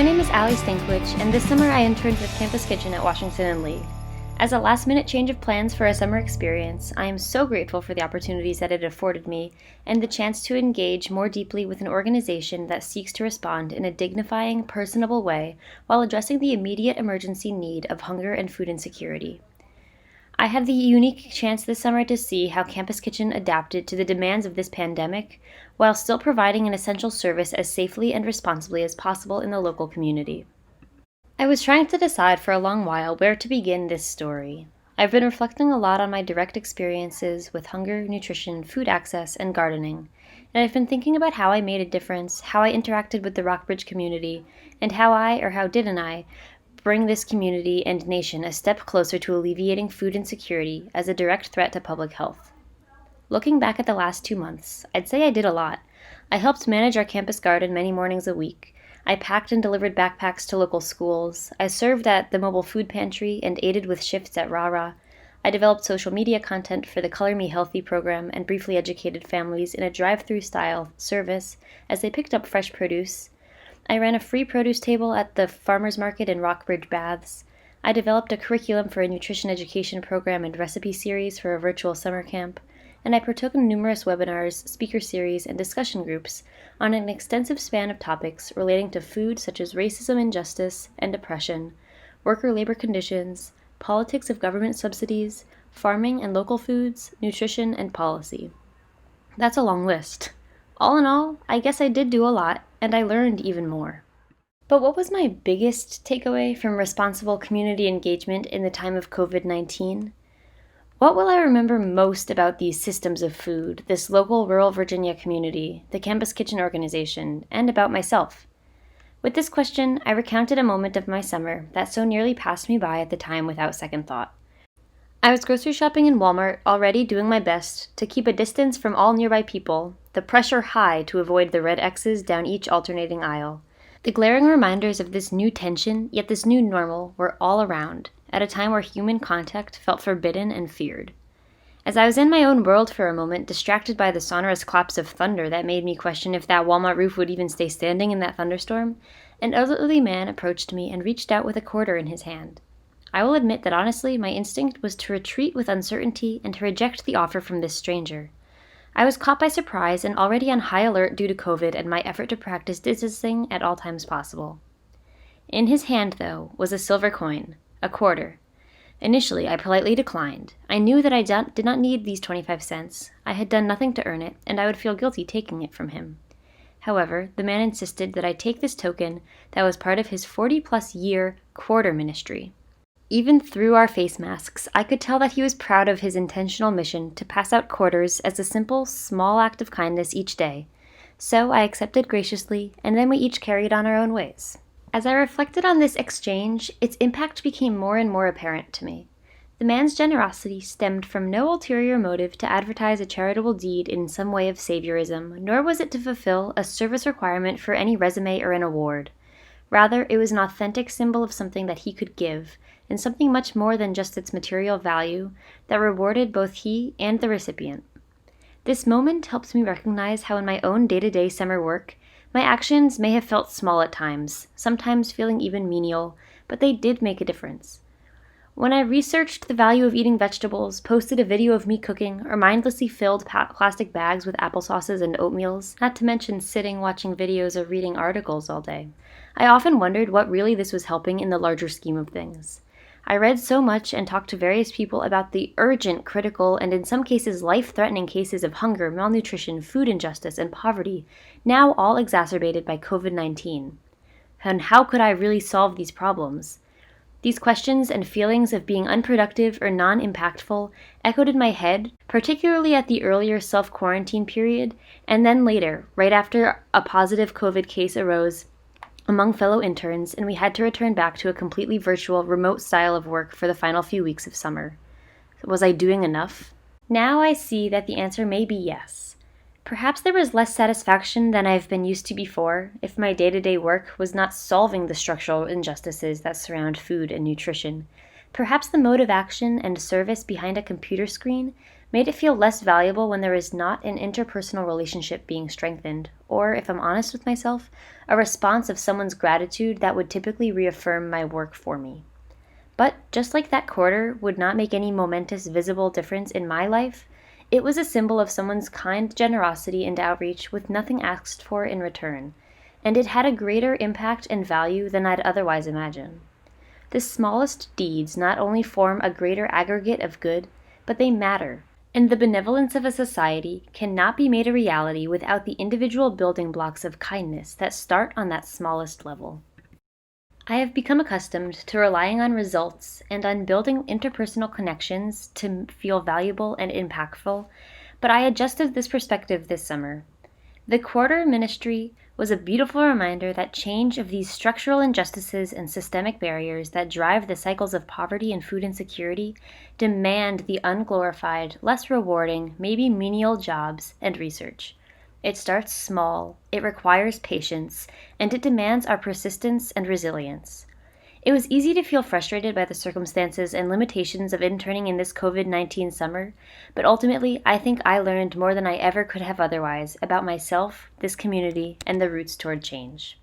My name is Allie Stankewich, and this summer I interned with Campus Kitchen at Washington and Lee. As a last-minute change of plans for a summer experience, I am so grateful for the opportunities that it afforded me and the chance to engage more deeply with an organization that seeks to respond in a dignifying, personable way while addressing the immediate emergency need of hunger and food insecurity. I had the unique chance this summer to see how Campus Kitchen adapted to the demands of this pandemic while still providing an essential service as safely and responsibly as possible in the local community. I was trying to decide for a long while where to begin this story. I've been reflecting a lot on my direct experiences with hunger, nutrition, food access, and gardening, and I've been thinking about how I made a difference, how I interacted with the Rockbridge community, and how didn't I, bring this community and nation a step closer to alleviating food insecurity as a direct threat to public health. Looking back at the last 2 months, I'd say I did a lot. I helped manage our campus garden many mornings a week. I packed and delivered backpacks to local schools. I served at the mobile food pantry and aided with shifts at Rara. I developed social media content for the Color Me Healthy program and briefly educated families in a drive-through style service as they picked up fresh produce. I ran a free produce table at the farmers market in Rockbridge Baths. I developed a curriculum for a nutrition education program and recipe series for a virtual summer camp. And I partook in numerous webinars, speaker series, and discussion groups on an extensive span of topics relating to food such as racism and justice and depression, worker-labor conditions, politics of government subsidies, farming and local foods, nutrition, and policy. That's a long list. All in all, I guess I did do a lot, and I learned even more. But what was my biggest takeaway from responsible community engagement in the time of COVID-19? What will I remember most about these systems of food, this local rural Virginia community, the Campus Kitchen organization, and about myself? With this question, I recounted a moment of my summer that so nearly passed me by at the time without second thought. I was grocery shopping in Walmart, already doing my best to keep a distance from all nearby people, the pressure high to avoid the red X's down each alternating aisle. The glaring reminders of this new tension, yet this new normal, were all around, at a time where human contact felt forbidden and feared. As I was in my own world for a moment, distracted by the sonorous claps of thunder that made me question if that Walmart roof would even stay standing in that thunderstorm, an elderly man approached me and reached out with a quarter in his hand. I will admit that honestly, my instinct was to retreat with uncertainty and to reject the offer from this stranger. I was caught by surprise and already on high alert due to COVID and my effort to practice distancing at all times possible. In his hand, though, was a silver coin, a quarter. Initially, I politely declined. I knew that I did not need these 25 cents. I had done nothing to earn it, and I would feel guilty taking it from him. However, the man insisted that I take this token that was part of his 40-plus year quarter ministry. Even through our face masks, I could tell that he was proud of his intentional mission to pass out quarters as a simple, small act of kindness each day. So I accepted graciously, and then we each carried on our own ways. As I reflected on this exchange, its impact became more and more apparent to me. The man's generosity stemmed from no ulterior motive to advertise a charitable deed in some way of saviorism, nor was it to fulfill a service requirement for any resume or an award. Rather, it was an authentic symbol of something that he could give, and something much more than just its material value, that rewarded both he and the recipient. This moment helps me recognize how in my own day-to-day summer work, my actions may have felt small at times, sometimes feeling even menial, but they did make a difference. When I researched the value of eating vegetables, posted a video of me cooking, or mindlessly filled plastic bags with applesauces and oatmeals, not to mention sitting watching videos or reading articles all day, I often wondered what really this was helping in the larger scheme of things. I read so much and talked to various people about the urgent, critical, and in some cases life-threatening cases of hunger, malnutrition, food injustice, and poverty, now all exacerbated by COVID-19. And how could I really solve these problems? These questions and feelings of being unproductive or non-impactful echoed in my head, particularly at the earlier self-quarantine period, and then later, right after a positive COVID case arose among fellow interns, and we had to return back to a completely virtual, remote style of work for the final few weeks of summer. Was I doing enough? Now I see that the answer may be yes. Perhaps there was less satisfaction than I've been used to before if my day-to-day work was not solving the structural injustices that surround food and nutrition. Perhaps the mode of action and service behind a computer screen made it feel less valuable when there is not an interpersonal relationship being strengthened, or, if I'm honest with myself, a response of someone's gratitude that would typically reaffirm my work for me. But just like that quarter would not make any momentous visible difference in my life, it was a symbol of someone's kind generosity and outreach with nothing asked for in return, and it had a greater impact and value than I'd otherwise imagine. The smallest deeds not only form a greater aggregate of good, but they matter, and the benevolence of a society cannot be made a reality without the individual building blocks of kindness that start on that smallest level. I have become accustomed to relying on results and on building interpersonal connections to feel valuable and impactful, but I adjusted this perspective this summer. The quarter ministry was a beautiful reminder that change of these structural injustices and systemic barriers that drive the cycles of poverty and food insecurity demand the unglorified, less rewarding, maybe menial jobs and research. It starts small, it requires patience, and it demands our persistence and resilience. It was easy to feel frustrated by the circumstances and limitations of interning in this COVID-19 summer, but ultimately I think I learned more than I ever could have otherwise about myself, this community, and the routes toward change.